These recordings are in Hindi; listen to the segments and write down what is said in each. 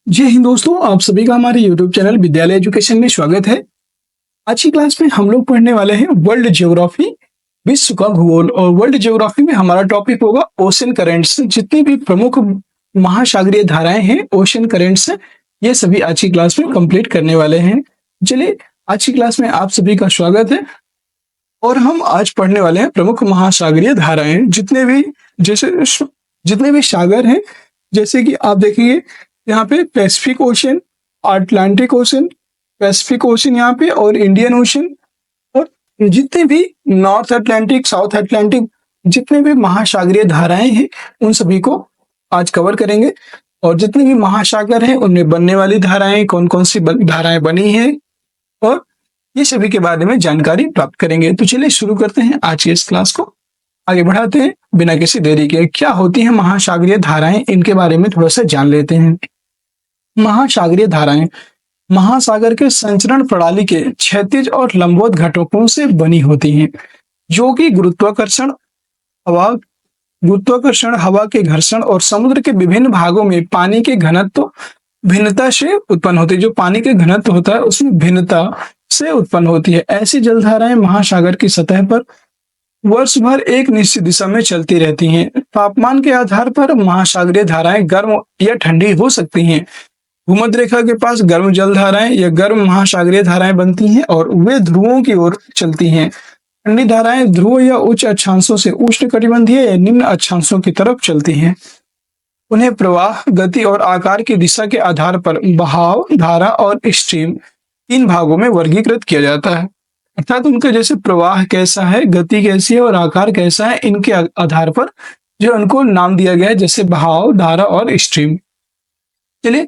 जी हिंद दोस्तों, आप सभी का हमारे YouTube चैनल विद्यालय एजुकेशन में स्वागत है। आज की क्लास में हम लोग पढ़ने वाले हैं वर्ल्ड ज्योग्राफी, विश्व का भूगोल। और वर्ल्ड ज्योग्राफी में हमारा टॉपिक होगा ओशन करेंट्स। जितनी भी प्रमुख महासागरीय धाराएं हैं, ओशन करेंट्स, ये सभी आज की क्लास में कंप्लीट करने वाले हैं। चलिए, आज की क्लास में आप सभी का स्वागत है। और हम आज पढ़ने वाले हैं प्रमुख महासागरीय धाराएं, जितने भी सागर हैं। जैसे कि आप देखेंगे यहाँ पे Pacific ocean, Atlantic ocean, Pacific ocean यहाँ पे, और इंडियन ओशन। और जितने भी नॉर्थ अटलांटिक, साउथ अटलांटिक, जितने भी महासागरीय धाराएं हैं, उन सभी को आज कवर करेंगे। और जितने भी महासागर हैं उनमें बनने वाली धाराएं, कौन कौन सी धाराएं बनी हैं, और ये सभी के बारे में जानकारी प्राप्त करेंगे। तो चलिए शुरू करते हैं आज की इस क्लास को, आगे बढ़ाते हैं बिना किसी देरी के। क्या होती हैं महासागरीय धाराएं, इनके बारे में थोड़ा सा जान लेते हैं। महासागरीय धाराएं महासागर के संचरण प्रणाली के क्षैतिज और लंबवत घटकों से बनी होती हैं, जो कि गुरुत्वाकर्षण, हवा के घर्षण और समुद्र के विभिन्न भागों में पानी के घनत्व भिन्नता से उत्पन्न होती है। जो पानी के घनत्व होता है उसमें भिन्नता से उत्पन्न होती है। ऐसी जलधाराएं महासागर की सतह पर वर्ष भर एक निश्चित दिशा में चलती रहती हैं। तापमान के आधार पर महासागरीय धाराएं गर्म या ठंडी हो सकती हैं। भूमध्य रेखा के पास गर्म जलधाराएं या गर्म महासागरीय धाराएं बनती हैं और वे ध्रुवों की ओर चलती हैं। ठंडी धाराएं ध्रुव या उच्च अक्षांशों से उष्णकटिबंधीय या निम्न अक्षांशों की तरफ चलती हैं। उन्हें प्रवाह, गति और आकार की दिशा के आधार पर बहाव, धारा और स्ट्रीम, तीन भागों में वर्गीकृत किया जाता है। अर्थात उनका जैसे प्रवाह कैसा है, गति कैसी है और आकार कैसा है, इनके आधार पर जो उनको नाम दिया गया है, जैसे बहाव, धारा और स्ट्रीम। चलिए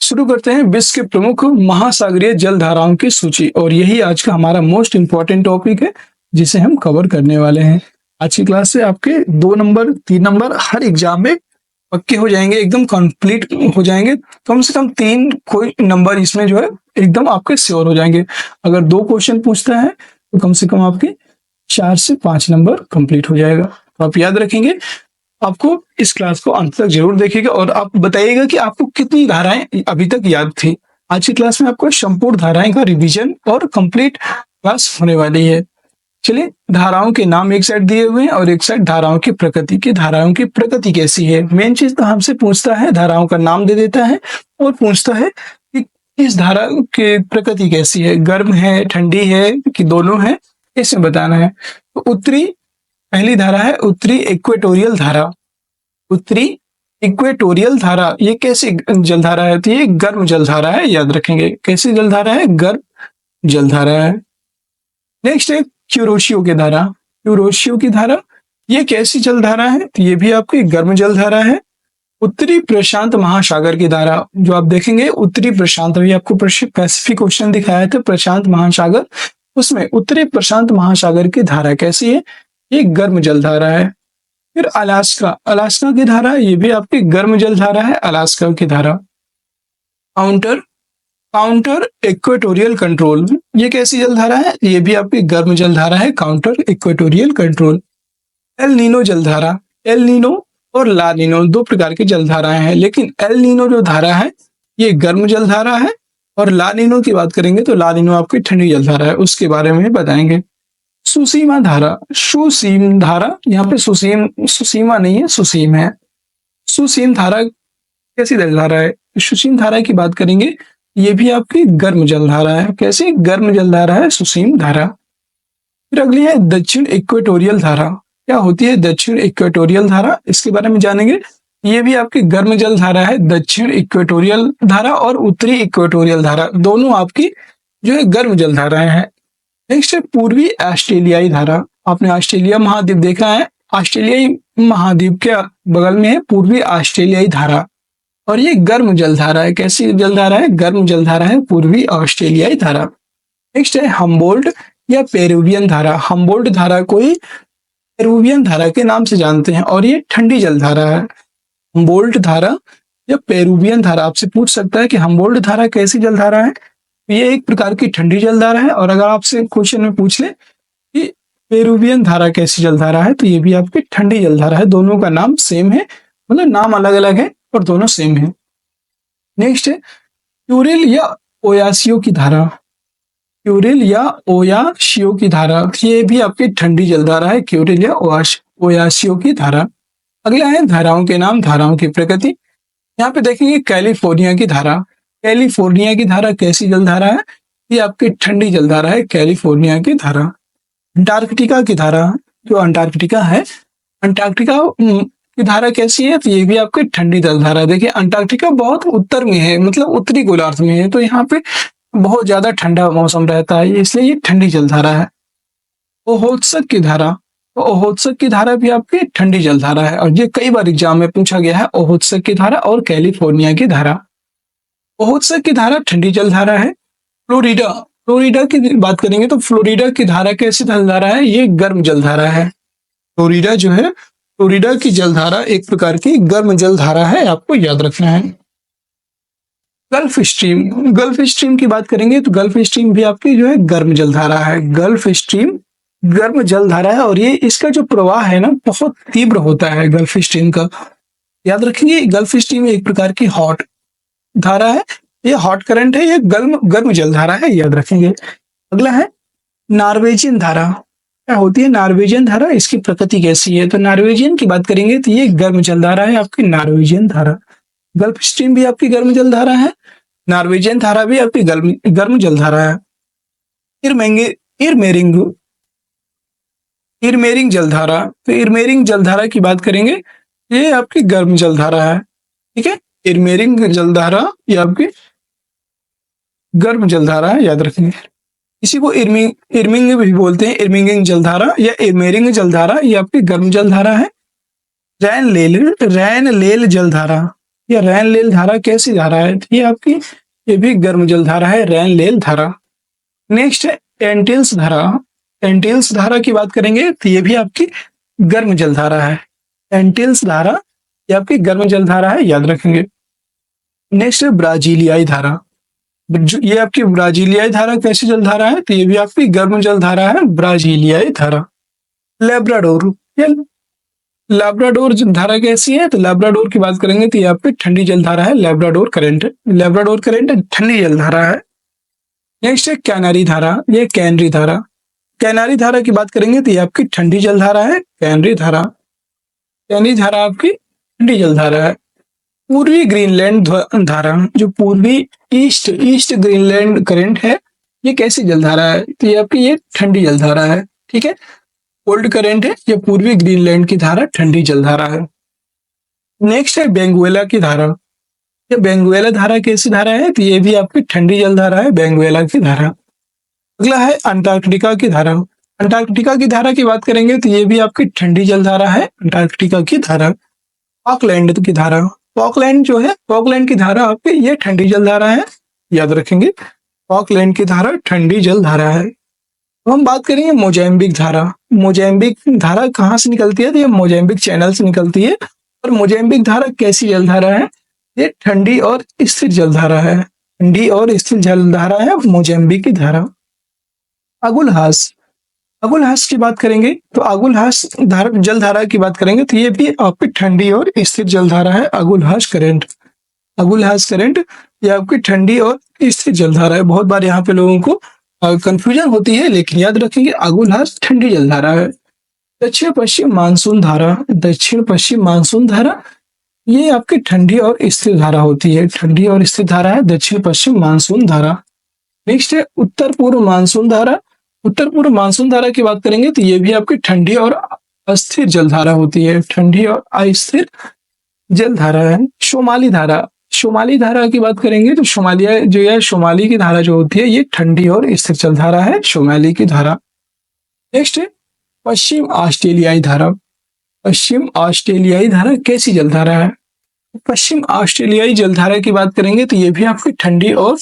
शुरू करते हैं विश्व के प्रमुख महासागरीय जलधाराओं की सूची। और यही आज का हमारा मोस्ट इंपॉर्टेंट टॉपिक है, जिसे हम कवर करने वाले हैं। आज की क्लास से आपके 2 नंबर 3 नंबर हर एग्जाम में पक्के हो जाएंगे, एकदम कंप्लीट हो जाएंगे। कम से कम 3 कोई नंबर इसमें जो है एकदम आपके श्योर हो जाएंगे। अगर 2 क्वेश्चन पूछता है तो कम से कम आपके 4 से 5 नंबर कंप्लीट हो जाएगा। तो आप याद रखेंगे, आपको इस क्लास को अंत तक जरूर देखिएगा और आप बताइएगा कि आपको कितनी धाराएं अभी तक याद थी। आज की क्लास में आपको संपूर्ण धाराएं का रिवीजन और कंप्लीट क्लास होने वाली है। चलिए, धाराओं के नाम एक साइड दिए हुए हैं और एक साइड धाराओं की प्रकृति। की धाराओं की प्रकृति कैसी है, मेन चीज तो हमसे पूछता है, धाराओं का नाम दे देता है और पूछता है कि इस धारा की प्रकृति कैसी है, गर्म है, ठंडी है कि दोनों है, इसे बताना है। तो पहली धारा है उत्तरी इक्वेटोरियल धारा। उत्तरी इक्वेटोरियल धारा ये कैसी जलधारा है? तो ये गर्म जलधारा है, याद रखेंगे। कैसी जलधारा है? गर्म जलधारा है। नेक्स्ट है क्यूरोशियो की धारा। क्यूरोशियो की धारा ये कैसी जलधारा है? तो ये भी आपकी गर्म जलधारा है। उत्तरी प्रशांत महासागर की धारा, जो आप देखेंगे उत्तरी प्रशांत, अभी आपको पैसिफिक ओशन दिखाया था, प्रशांत महासागर, उसमें उत्तरी प्रशांत महासागर की धारा कैसी है? ये गर्म जलधारा है। फिर अलास्का की धारा, ये भी आपकी गर्म जलधारा है, अलास्का की धारा। काउंटर इक्वेटोरियल कंट्रोल, ये कैसी जलधारा है? ये भी आपकी गर्म जलधारा है, counter equatorial control. El Nino जलधारा, एल नीनो और ला नीनो 2 प्रकार की जलधाराएं हैं, लेकिन एल नीनो जो धारा है ये गर्म जलधारा है, और ला नीनो की बात करेंगे तो ला नीनो आपकी ठंडी जलधारा है, उसके बारे में बताएंगे। सुसीमा धारा, सुसीम धारा, यहाँ पे सुसीमा नहीं है, सुसीम है। सुसीम धारा कैसी जलधारा है? सुसीम धारा की बात करेंगे, ये भी आपकी गर्म जलधारा है। कैसी गर्म जलधारा है? सुसीम धारा। फिर अगली है दक्षिण इक्वेटोरियल धारा। क्या होती है दक्षिण इक्वेटोरियल धारा? इसके बारे में जानेंगे। ये भी आपकी गर्म जलधारा है, दक्षिण इक्वेटोरियल धारा और उत्तरी इक्वेटोरियल धारा, दोनों आपकी जो है गर्म जलधाराएं हैं। नेक्स्ट है पूर्वी ऑस्ट्रेलियाई धारा। आपने ऑस्ट्रेलिया महाद्वीप देखा है, ऑस्ट्रेलियाई महाद्वीप के बगल में है पूर्वी ऑस्ट्रेलियाई धारा, और ये गर्म जलधारा है। कैसी जलधारा है? गर्म जलधारा है, पूर्वी ऑस्ट्रेलियाई धारा। नेक्स्ट है हम्बोल्ट या पेरुवियन धारा। हम्बोल्ट धारा को ही पेरुवियन धारा के नाम से जानते हैं, और ये ठंडी जलधारा है। हम्बोल्ट धारा या पेरुवियन धारा, आपसे पूछ सकता है कि हम्बोल्ट धारा कैसी जलधारा है? ये एक प्रकार की ठंडी जलधारा है। और अगर आपसे क्वेश्चन में पूछ ले कि पेरुवियन धारा कैसी जलधारा है, तो ये भी आपकी ठंडी जलधारा है। दोनों का नाम सेम है, मतलब नाम अलग अलग है और दोनों सेम है। नेक्स्ट है यूरिल या ओयासियो की धारा। क्यूरिल या ओयाशियो की धारा, ये भी आपकी ठंडी जलधारा है, क्यूरिल या ओयाशियो की धारा। अगला है धाराओं के नाम, धाराओं की प्रकृति। यहाँ पे देखेंगे कैलिफोर्निया की धारा। कैलिफोर्निया की धारा कैसी जलधारा है? ये आपकी ठंडी जलधारा है, कैलिफोर्निया की धारा। अंटार्कटिका की धारा, जो अंटार्कटिका है, अंटार्कटिका की धारा कैसी है? तो ये भी आपकी ठंडी जलधारा है। देखिए अंटार्कटिका बहुत उत्तर में है, मतलब उत्तरी गोलार्ध में है, तो यहाँ पे बहुत ज्यादा ठंडा मौसम रहता है, इसलिए ये ठंडी जलधारा है। ओहोत्सक की धारा, तो ओहोत्सक की धारा भी आपकी ठंडी जलधारा है, और ये कई बार एग्जाम में पूछा गया है, ओहोत्सक की धारा और कैलिफोर्निया की धारा। ओहोत्सक की धारा ठंडी जलधारा है। फ्लोरिडा, फ्लोरिडा की बात करेंगे तो फ्लोरिडा की धारा कैसी जलधारा है? ये गर्म जलधारा है। फ्लोरिडा जो है, फ्लोरिडा की जलधारा एक प्रकार की गर्म जलधारा है, आपको याद रखना है। गल्फ स्ट्रीम, गल्फ स्ट्रीम की बात करेंगे तो गल्फ स्ट्रीम भी आपकी जो है गर्म जलधारा है। गल्फ स्ट्रीम गर्म जलधारा है, और ये इसका जो प्रवाह है ना बहुत तीव्र होता है गल्फ स्ट्रीम का। याद रखेंगे गल्फ स्ट्रीम एक प्रकार की हॉट धारा है, ये हॉट करंट है, ये गर्म गर्म जलधारा है, याद रखेंगे। अगला है नॉर्वेजियन धारा। क्या होती है नॉर्वेजियन धारा? इसकी प्रकृति कैसी है? तो नॉर्वेजियन की बात करेंगे तो ये गर्म जलधारा है, आपकी नॉर्वेजियन धारा। गल्फ स्ट्रीम भी आपकी गर्म जलधारा है, नॉर्वेजियन धारा भी आपकी गर्म जलधारा है। इरमेरिंग, इरमेरिंग जलधारा, तो इरमेरिंग जलधारा की बात करेंगे, ये आपकी गर्म जलधारा है, ठीक है। इरमेरिंग जलधारा ये आपकी गर्म जलधारा है, याद रखेंगे। इसी को इरमिंग भी बोलते हैं, इरमिंगिंग जलधारा या इरमेरिंग जलधारा, ये आपकी गर्म जलधारा है। रैन लेल जलधारा या रैन लेल धारा कैसी धारा है? ये आपकी ये भी गर्म जलधारा है, रैन लेल धारा। नेक्स्ट है एंटिल्स धारा। एंटिल्स धारा की बात करेंगे तो ये भी आपकी गर्म जलधारा है। एंटिल्स धारा ये आपकी गर्म जलधारा है, याद रखेंगे। नेक्स्ट है ब्राजीलियाई धारा। ये आपकी ब्राजीलियाई धारा कैसी जलधारा है? तो ये भी आपकी गर्म जलधारा है, ब्राजीलियाई धारा। लेब्राडोर, लैब्राडोर धारा कैसी है? तो लैब्राडोर की बात करेंगे तो ये आपकी ठंडी जलधारा है, लैब्राडोर करंट। लैब्राडोर करंट ठंडी जलधारा है। नेक्स्ट है कैनरी धारा, ये कैनरी धारा। कैनरी धारा की बात करेंगे तो ये आपकी ठंडी जलधारा है, कैनरी धारा। कैनरी धारा आपकी ठंडी जलधारा है। पूर्वी ग्रीनलैंड धारा, जो पूर्वी ईस्ट ग्रीनलैंड करंट है, ये कैसी जलधारा है? तो ये आपकी ये ठंडी जलधारा है, ठीक है। कोल्ड करंट है, ये पूर्वी ग्रीनलैंड की धारा ठंडी जलधारा है। नेक्स्ट है बेंगुएला की धारा। ये बेंगुएला धारा कैसी धारा है? तो ये भी आपकी ठंडी जलधारा है, बेंगुएला की धारा। अगला है अंटार्कटिका की धारा। अंटार्कटिका की धारा की बात करेंगे तो ये भी आपकी ठंडी जलधारा है, अंटार्कटिका की धारा। फॉकलैंड की धारा, फॉकलैंड जो है, फॉकलैंड की धारा आपकी ये ठंडी जलधारा है, याद रखेंगे। फॉकलैंड की धारा ठंडी जलधारा है। तो हम बात करेंगे मोजाम्बिक धारा। मोजाम्बिक धारा कहाँ से निकलती है? तो ये मोजाम्बिक चैनल से निकलती है, और मोजाम्बिक धारा कैसी जलधारा है? ये ठंडी और स्थिर जलधारा है, ठंडी और स्थिर जलधारा है मोजाम्बिक की धारा। अगुलहास, अगुलहास की बात करेंगे तो अगुलहास धारा जलधारा की बात करेंगे तो ये भी आपकी ठंडी और स्थिर जलधारा है, अगुलहास करंट। अगुलहास करंट ये आपकी ठंडी और स्थिर जलधारा है। बहुत बार यहाँ पे लोगों को कंफ्यूजन होती है, लेकिन याद रखेंगे अगुलहास ठंडी जलधारा है। दक्षिण पश्चिम मानसून धारा, दक्षिण पश्चिम मानसून धारा ये आपकी ठंडी और स्थिर धारा होती है, ठंडी और स्थिर धारा है दक्षिण पश्चिम मानसून धारा। नेक्स्ट है उत्तर पूर्व मानसून धारा। उत्तर पूर्व मानसून धारा की बात करेंगे तो ये भी आपकी ठंडी और अस्थिर जलधारा होती है, ठंडी और अस्थिर जलधारा है। शोमाली धारा, शोमाली धारा की बात करेंगे तो शोमालिया जो है, शोमाली की धारा जो होती है ये ठंडी और स्थिर जलधारा है, शोमाली की धारा। नेक्स्ट है पश्चिम ऑस्ट्रेलियाई धारा। पश्चिम ऑस्ट्रेलियाई धारा कैसी जलधारा है? पश्चिम ऑस्ट्रेलियाई जलधारा की बात करेंगे तो ये भी आपकी ठंडी और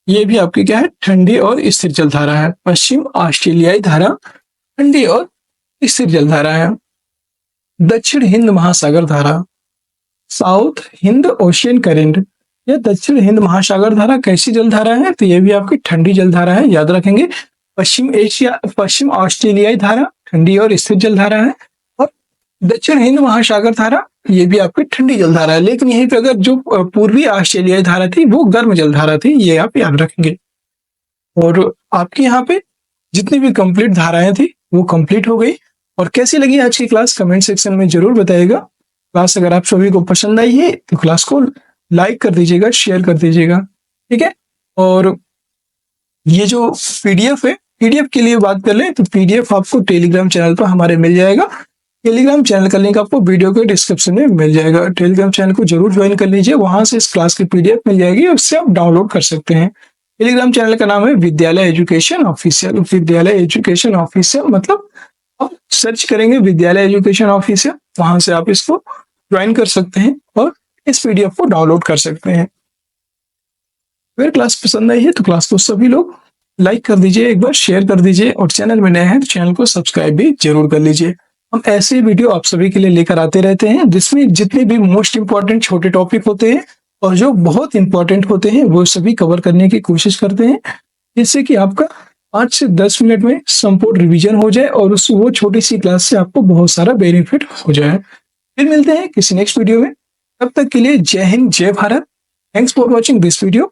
ये भी आपकी क्या है? ठंडी और स्थिर जलधारा है। पश्चिम ऑस्ट्रेलियाई धारा ठंडी और स्थिर जलधारा है। दक्षिण हिंद महासागर धारा, साउथ हिंद ओशियन करंट, यह दक्षिण हिंद महासागर धारा कैसी जलधारा है? तो यह भी आपकी ठंडी जलधारा है, याद रखेंगे। पश्चिम ऑस्ट्रेलियाई धारा ठंडी और स्थिर जलधारा है, और दक्षिण हिंद महासागर धारा ये भी आपकी ठंडी जलधारा है। लेकिन यहीं पे अगर जो पूर्वी ऑस्ट्रेलियाई धारा थी वो गर्म जलधारा थी, ये आप याद रखेंगे। और आपके यहाँ पे जितनी भी कंप्लीट धाराएं थी वो कंप्लीट हो गई। और कैसी लगी आज की क्लास कमेंट सेक्शन में जरूर बताइएगा। क्लास अगर आप सभी को पसंद आई है तो क्लास को लाइक कर दीजिएगा, शेयर कर दीजिएगा, ठीक है। और ये जो पीडीएफ है, पीडीएफ के लिए बात कर लें तो पीडीएफ आपको टेलीग्राम चैनल पर हमारे मिल जाएगा। टेलीग्राम चैनल का लिंक आपको वीडियो के डिस्क्रिप्शन में मिल जाएगा। टेलीग्राम चैनल को जरूर ज्वाइन कर लीजिए, वहां से इस क्लास की पीडीएफ मिल जाएगी, उससे आप डाउनलोड कर सकते हैं। टेलीग्राम चैनल का नाम है विद्यालय एजुकेशन ऑफिशियल। विद्यालय एजुकेशन ऑफिशियल मतलब आप सर्च करेंगे विद्यालय एजुकेशन ऑफिशियल, वहां से आप इसको ज्वाइन कर सकते हैं और इस पीडीएफ को डाउनलोड कर सकते हैं। अगर क्लास पसंद आई है तो क्लास को सभी लोग लाइक कर दीजिए, एक बार शेयर कर दीजिए, और चैनल में नए हैं तो चैनल को सब्सक्राइब भी जरूर कर लीजिए। हम ऐसे वीडियो आप सभी के लिए लेकर आते रहते हैं जिसमें जितने भी मोस्ट इंपॉर्टेंट छोटे टॉपिक होते हैं और जो बहुत इंपॉर्टेंट होते हैं वो सभी कवर करने की कोशिश करते हैं, जिससे कि आपका 5 से 10 मिनट में संपूर्ण रिवीजन हो जाए और उस वो छोटी सी क्लास से आपको बहुत सारा बेनिफिट हो जाए। फिर मिलते हैं किसी नेक्स्ट वीडियो में, तब तक के लिए जय हिंद, जय Bharat. Thanks for watching this video.